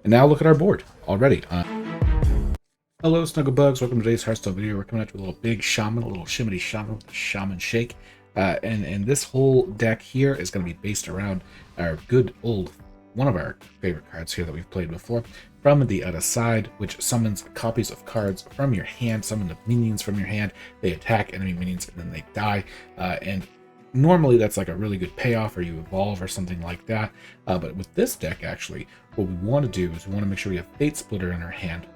And now look at our board already. Hello, Snugglebugs. Welcome to today's Hearthstone video. We're coming out with a little Big Shaman, a little Shimmy Shaman, Shaman Shake. And this whole deck here is going to be based around our good old, one of our favorite cards here that we've played before, From the Other Side, which summons copies of cards from your hand, summon the minions from your hand. They attack enemy minions and then they die. And normally that's like a really good payoff, or you evolve or something like that. But with this deck, actually, what we want to do is we want to make sure we have Fate Splitter in our hand.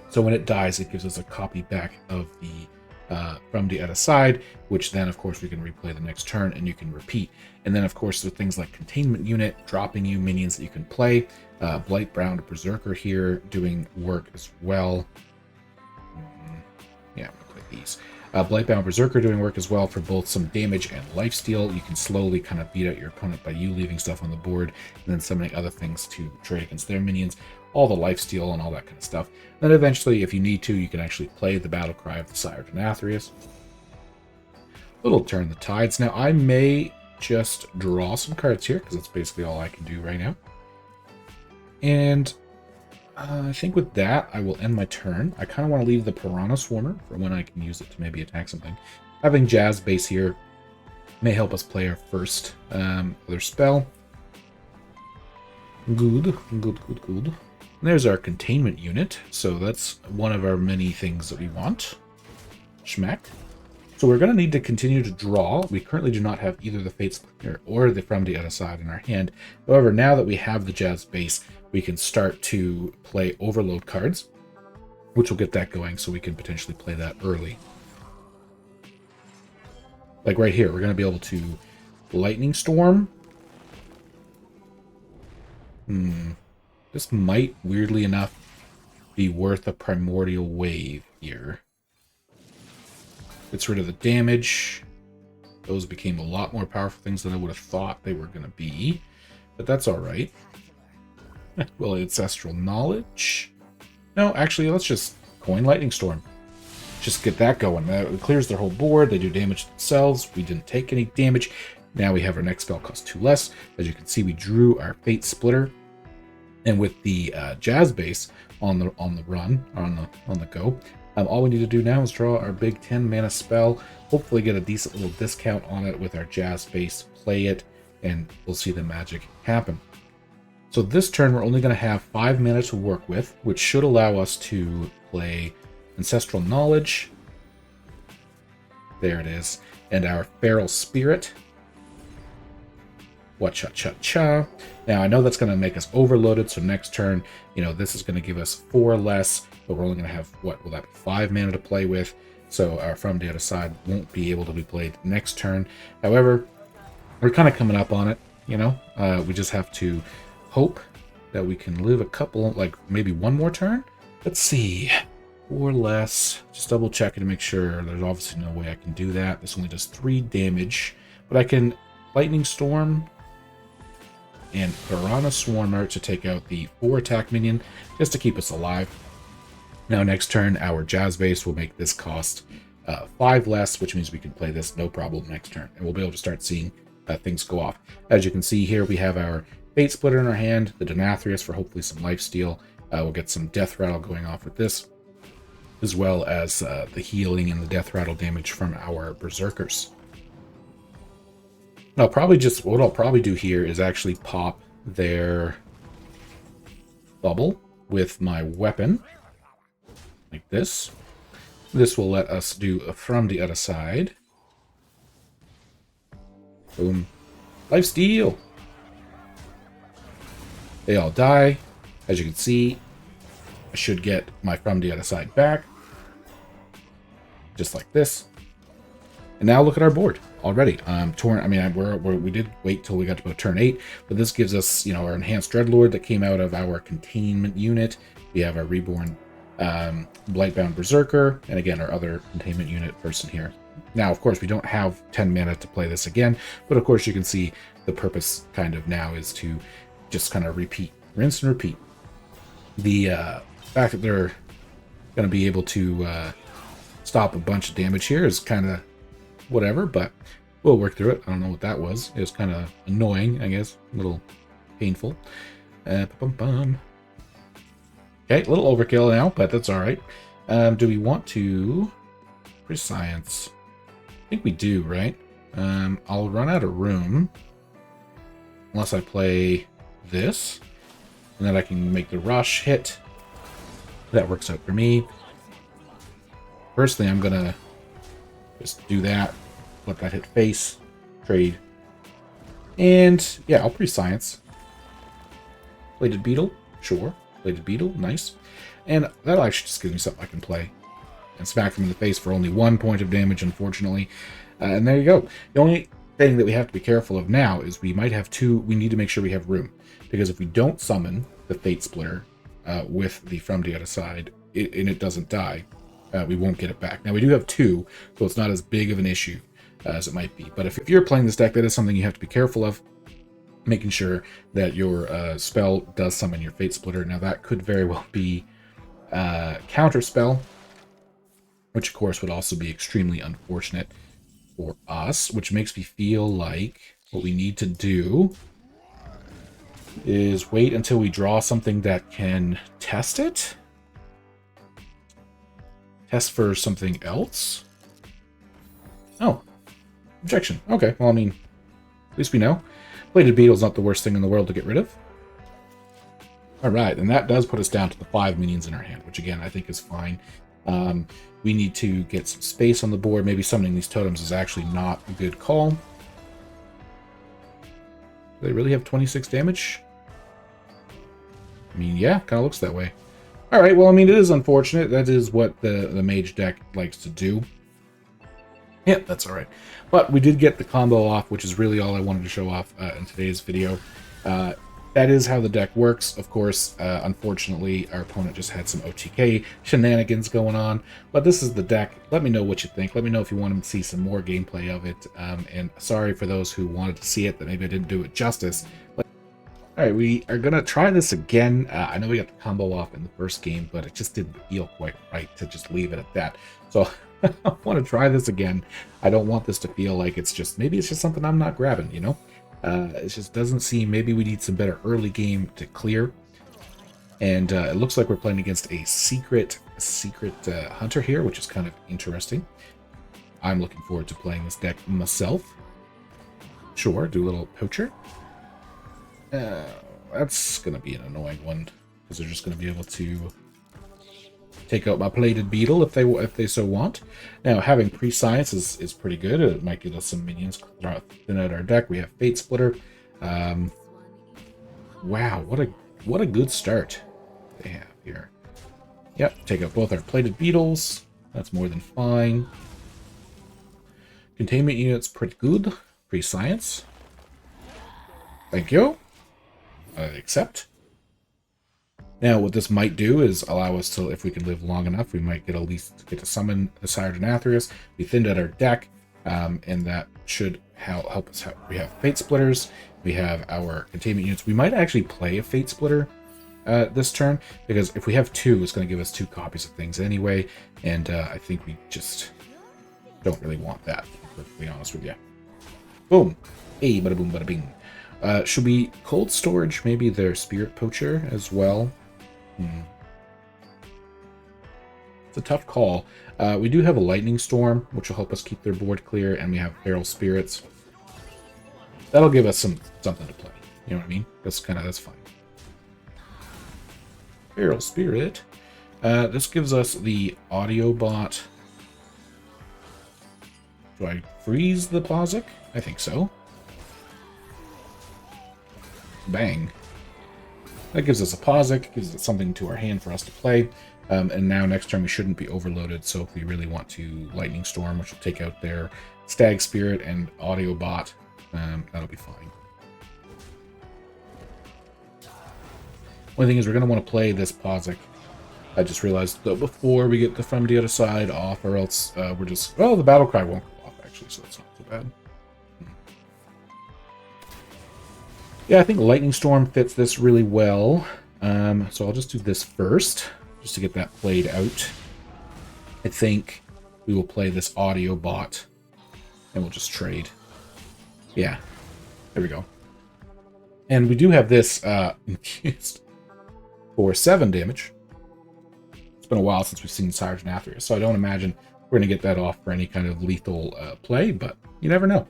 So when it dies, it gives us a copy back of the From the Other Side, which then, of course, we can replay the next turn and you can repeat. And then, of course, with things like Containment Unit, dropping you minions that you can play. Blightbound Berserker here doing work as well. Yeah, I'm gonna play these. Blightbound Berserker doing work as well for both some damage and lifesteal. You can slowly kind of beat out your opponent by you leaving stuff on the board and then summoning other things to trade against their minions. All the lifesteal and all that kind of stuff. Then eventually, if you need to, you can actually play the Battle Cry of the Sire Denathrius. It'll turn the tides. Now, I may just draw some cards here, because that's basically all I can do right now. And I think with that, I will end my turn. I kind of want to leave the Piranha Swarmer for when I can use it to maybe attack something. Having Jazz Base here may help us play our first other spell. Good. And there's our Containment Unit. So that's one of our many things that we want. Schmack. So we're going to need to continue to draw. We currently do not have either the Fate Splitter or the From the Other Side in our hand. However, now that we have the Jazz Base, we can start to play Overload cards, which will get that going so we can potentially play that early. Like right here, we're going to be able to Lightning Storm. This might, weirdly enough, be worth a Primordial Wave here. Gets rid of the damage. Those became a lot more powerful things than I would have thought they were going to be. But that's alright. Well, Ancestral Knowledge. No, actually, let's just coin Lightning Storm. Just get that going. It clears their whole board. They do damage to themselves. We didn't take any damage. Now we have our next spell cost 2 less. As you can see, we drew our Fate Splitter. And with the Jazz Base on the run, on the go, all we need to do now is draw our big 10 mana spell. Hopefully get a decent little discount on it with our Jazz Base. Play it, and we'll see the magic happen. So this turn, we're only going to have 5 mana to work with, which should allow us to play Ancestral Knowledge. There it is. And our Feral Spirit. Cha-cha-cha. Now, I know that's going to make us overloaded, so next turn, this is going to give us 4 less, but we're only going to have, what will that be, 5 mana to play with, so our From the Other Side won't be able to be played next turn. However, we're kind of coming up on it, we just have to hope that we can live a couple, like maybe one more turn. Let's see, 4 less, just double checking to make sure. There's obviously no way I can do that. This only does 3 damage, but I can Lightning Storm and Piranha Swarmer to take out the 4 attack minion, just to keep us alive. Now next turn, our Jazz Base will make this cost 5 less, which means we can play this no problem next turn, and we'll be able to start seeing things go off. As you can see here, we have our Fate Splitter in our hand, the Denathrius for hopefully some lifesteal. We'll get some Death Rattle going off with this, as well as the healing and the Death Rattle damage from our Berserkers. What I'll probably do here is actually pop their bubble with my weapon, like this. This will let us do a From the Other Side. Boom. Lifesteal! They all die. As you can see, I should get my From the Other Side back. Just like this. And now look at our board already. We did wait till we got to about turn 8, but this gives us, our Enhanced Dreadlord that came out of our Containment Unit. We have our Reborn Blightbound Berserker, and again, our other Containment Unit person here. Now, of course, we don't have 10 mana to play this again, but of course you can see the purpose kind of now is to just kind of repeat, rinse and repeat. The fact that they're going to be able to stop a bunch of damage here is kind of whatever, but we'll work through it. I don't know what that was. It was kind of annoying, I guess. A little painful. Okay, a little overkill now, but that's all right. Do we want to... Pre-science. I think we do, right? I'll run out of room. Unless I play this. And then I can make the rush hit. That works out for me. Firstly, I'm going to just do that. Let that hit face. Trade. And, yeah, I'll pre-science. Bladed Beetle. Sure. Bladed Beetle. Nice. And that'll actually just give me something I can play. And smack them in the face for only 1 point of damage, unfortunately. And there you go. The only thing that we have to be careful of now is we might have we need to make sure we have room. Because if we don't summon the Fate Splitter with the From the Other Side, and it doesn't die, we won't get it back. Now, we do have 2, so it's not as big of an issue as it might be. But if you're playing this deck, that is something you have to be careful of. Making sure that your spell does summon your Fate Splitter. Now, that could very well be Counter Spell, which, of course, would also be extremely unfortunate for us, which makes me feel like what we need to do is wait until we draw something that can test it. Test for something else. Oh, objection. Okay, well, I mean, at least we know. Bladed Beetle's not the worst thing in the world to get rid of. Alright, and that does put us down to the 5 minions in our hand, which again, I think is fine. We need to get some space on the board. Maybe summoning these totems is actually not a good call. Do they really have 26 damage? I mean, yeah, kind of looks that way. Alright, well, I mean, it is unfortunate. That is what the mage deck likes to do. Yeah, that's alright. But we did get the combo off, which is really all I wanted to show off in today's video. That is how the deck works. Of course, unfortunately, our opponent just had some OTK shenanigans going on. But this is the deck. Let me know what you think. Let me know if you want to see some more gameplay of it. And sorry for those who wanted to see it, that maybe I didn't do it justice. But alright, we are going to try this again. I know we got the combo off in the first game, but it just didn't feel quite right to just leave it at that. So I want to try this again. I don't want this to feel like it's just, maybe it's just something I'm not grabbing, you know? It just doesn't seem, maybe we need some better early game to clear. And it looks like we're playing against a secret hunter here, which is kind of interesting. I'm looking forward to playing this deck myself. Sure, do a little poacher. That's going to be an annoying one, because they're just going to be able to take out my Bladed Beetle if they so want. Now, having pre-science is pretty good. It might get us some minions thin out our deck. We have Fate Splitter. Wow, what a good start they have here. Yep, take out both our Bladed Beetles. That's more than fine. Containment unit's pretty good. Pre-science. Thank you. Accept. Now, what this might do is allow us to, if we can live long enough, we might get at least get to summon the Sire Denathrius. We thinned out our deck, and that should help us out. We have Fate Splitters. We have our containment units. We might actually play a Fate Splitter this turn, because if we have 2, it's going to give us 2 copies of things anyway, and I think we just don't really want that, to be perfectly honest with you. Boom. Hey, bada boom, bada bing. Should we cold storage maybe their Spirit Poacher as well? It's a tough call. We do have a Lightning Storm, which will help us keep their board clear, and we have Feral Spirits. That'll give us something to play. You know what I mean? That's fine. Feral Spirit. This gives us the Audio Bot. Do I freeze the Plosic? I think so. Bang. That gives us a Plosic, gives us something to our hand for us to play. And now next turn we shouldn't be overloaded, so if we really want to Lightning Storm, which will take out their Stag Spirit and Audio Bot, that'll be fine. Only thing is we're going to want to play this Plosic. I just realized that before we get the From the Other Side off, or else we're just... Well, the Battle Cry won't go off, actually, so that's not so bad. Yeah, I think Lightning Storm fits this really well. So I'll just do this first, just to get that played out. I think we will play this Audio Bot, and we'll just trade. Yeah, there we go. And we do have this infused for 7 damage. been a while since we've seen Sarge and Athreus, so I don't imagine we're going to get that off for any kind of lethal play, but you never know.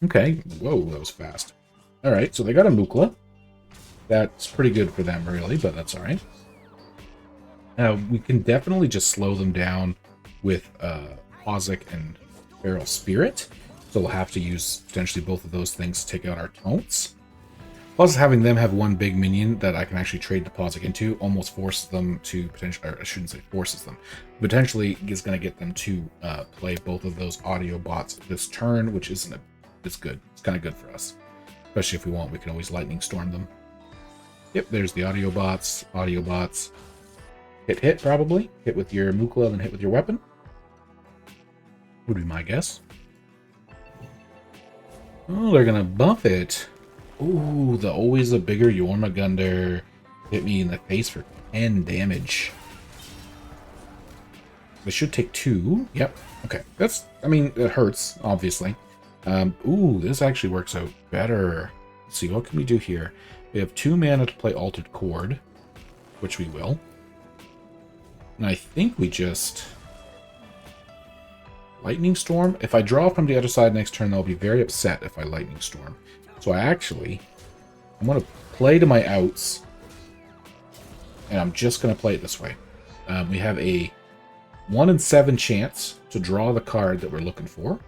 Okay, whoa, that was fast. Alright, so they got a Mukla. That's pretty good for them, really, but that's alright. We can definitely just slow them down with Posic and Feral Spirit, so we'll have to use potentially both of those things to take out our taunts. Plus, having them have one big minion that I can actually trade the Posic into almost forces them to potentially, or I shouldn't say forces them, potentially is going to get them to play both of those audio bots this turn, which isn't it's good. It's kind of good for us, especially if we want. We can always lightning storm them. Yep, there's the audio bots. Audio bots. Hit probably. Hit with your Mukla and hit with your weapon. Would be my guess. Oh, they're gonna buff it. Ooh, the always a bigger Jormungandr hit me in the face for 10 damage. They should take 2. Yep. Okay. That's, I mean, it hurts, obviously. Ooh, this actually works out better. Let's see, what can we do here? We have 2 mana to play Altered Chord, which we will. And I think we just... Lightning Storm? If I draw from the other side next turn, they'll be very upset if I Lightning Storm. So I'm going to play to my outs, and I'm just going to play it this way. We have a 1 in 7 chance to draw the card that we're looking for.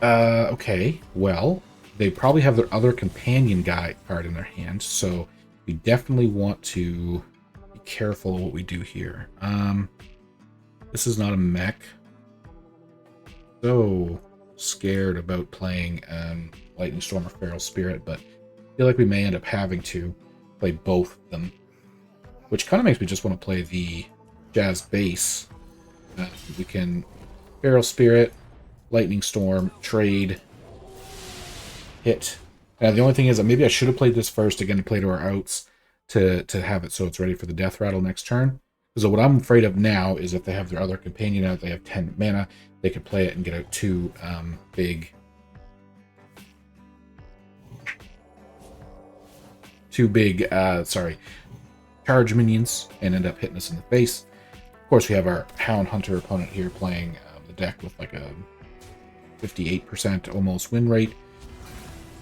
Okay, well, they probably have their other companion guy card in their hand, so we definitely want to be careful of what we do here. This is not a mech. So scared about playing Lightning Storm or Feral Spirit, but I feel like we may end up having to play both of them, which kind of makes me just want to play the Jazz base. We can Feral Spirit, Lightning Storm, trade, hit. The only thing is that maybe I should have played this first, again, to play to our outs, to have it so it's ready for the Death Rattle next turn. So what I'm afraid of now is if they have their other companion out, they have 10 mana, they could play it and get out 2 big charge minions and end up hitting us in the face. Of course, we have our Hound Hunter opponent here playing the deck with like a 58% almost win rate.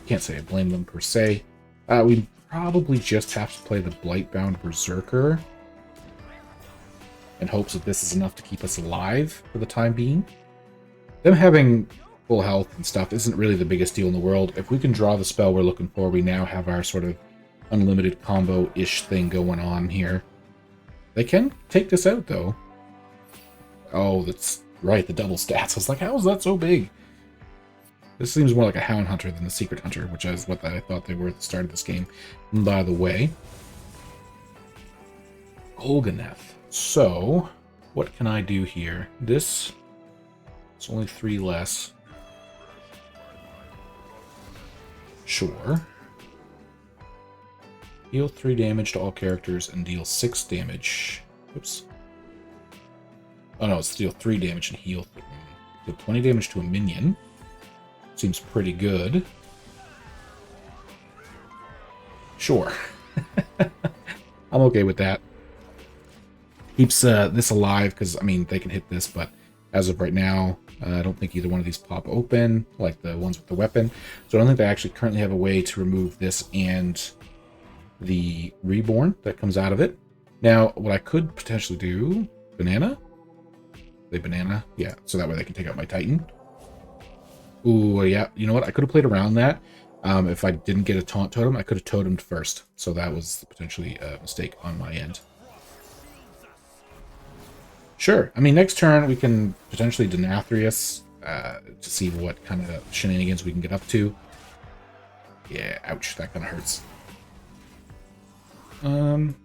Can't say I blame them per se. We probably just have to play the Blightbound Berserker in hopes that this is enough to keep us alive for the time being. Them having full health and stuff isn't really the biggest deal in the world. If we can draw the spell we're looking for, we now have our sort of unlimited combo-ish thing going on here. They can take this out, though. Oh, that's right, the double stats. I was like, how is that so big? This seems more like a Hound Hunter than a Secret Hunter, which is what I thought they were at the start of this game. And by the way, Golganeth. So, what can I do here? This is only 3 less. Sure. Deal 3 damage to all characters and deal 6 damage. Oops. Oh no, it's deal 3 damage and heal 3. Deal 20 damage to a minion. Seems pretty good. Sure. I'm okay with that. Keeps this alive, because, I mean, they can hit this, but as of right now, I don't think either one of these pop open, like the ones with the weapon. So I don't think they actually currently have a way to remove this and the Reborn that comes out of it. Now, what I could potentially do... Banana? They banana? Yeah, so that way they can take out my Titan. Ooh, yeah, you know what? I could have played around that. If I didn't get a Taunt Totem, I could have totemed first. So that was potentially a mistake on my end. Sure. I mean, next turn we can potentially Denathrius to see what kind of shenanigans we can get up to. Yeah, ouch, that kind of hurts.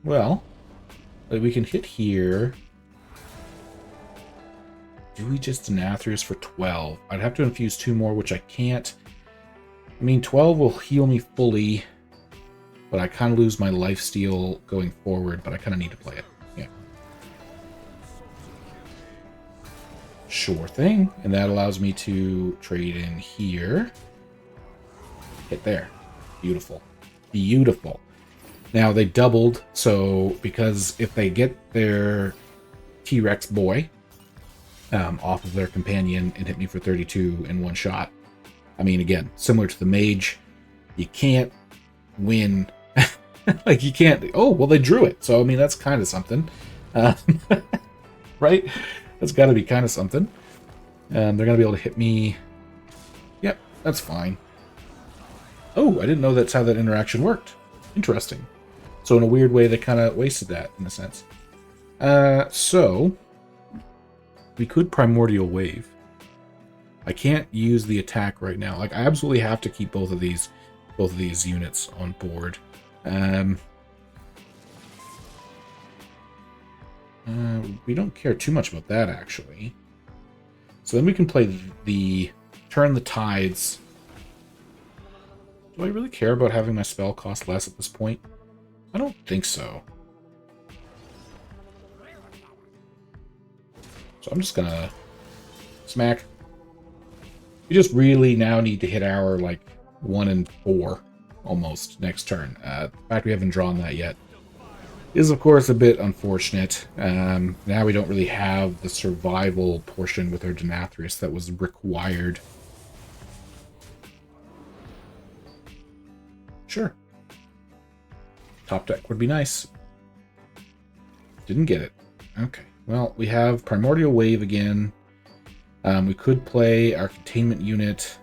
Well, we can hit here. Do we just Denathrius for 12? I'd have to infuse 2 more, which I can't. I mean, 12 will heal me fully, but I kind of lose my lifesteal going forward, but I kind of need to play it. Yeah. Sure thing. And that allows me to trade in here. hit there. Beautiful. Beautiful. Now, they doubled, so because if they get their T-Rex boy off of their companion and hit me for 32 in one shot, I mean, again, similar to the mage, you can't win. Like, you can't... Oh, well, they drew it, so, I mean, that's kind of something. Right? That's got to be kind of something. They're going to be able to hit me. Yep, that's fine. Oh, I didn't know that's how that interaction worked. Interesting. So in a weird way, they kind of wasted that, in a sense. So, we could Primordial Wave. I can't use the attack right now. Like, I absolutely have to keep both of these units on board. We don't care too much about that, actually. So then we can play the Turn the Tides. Do I really care about having my spell cost less at this point? I don't think so. So I'm just gonna smack. We just really now need to hit our, like, 1 and 4, almost, next turn. The fact we haven't drawn that yet is, of course, a bit unfortunate. Now we don't really have the survival portion with our Denathrius that was required. Sure. Top deck would be nice. Didn't get it. Okay. Well, we have Primordial Wave again. We could play our containment unit.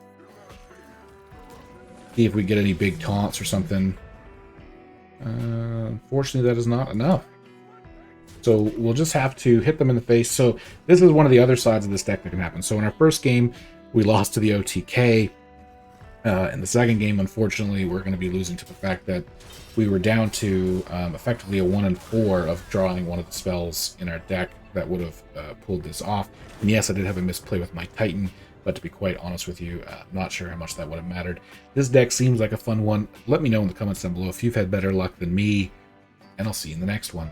See if we get any big taunts or something. Unfortunately, that is not enough. So we'll just have to hit them in the face. So this is one of the other sides of this deck that can happen. So in our first game, we lost to the OTK. In the second game, unfortunately, we're going to be losing to the fact that we were down to effectively a 1 and 4 of drawing one of the spells in our deck that would have pulled this off. And yes, I did have a misplay with my Titan, but to be quite honest with you, I'm not sure how much that would have mattered. This deck seems like a fun one. Let me know in the comments down below if you've had better luck than me, and I'll see you in the next one.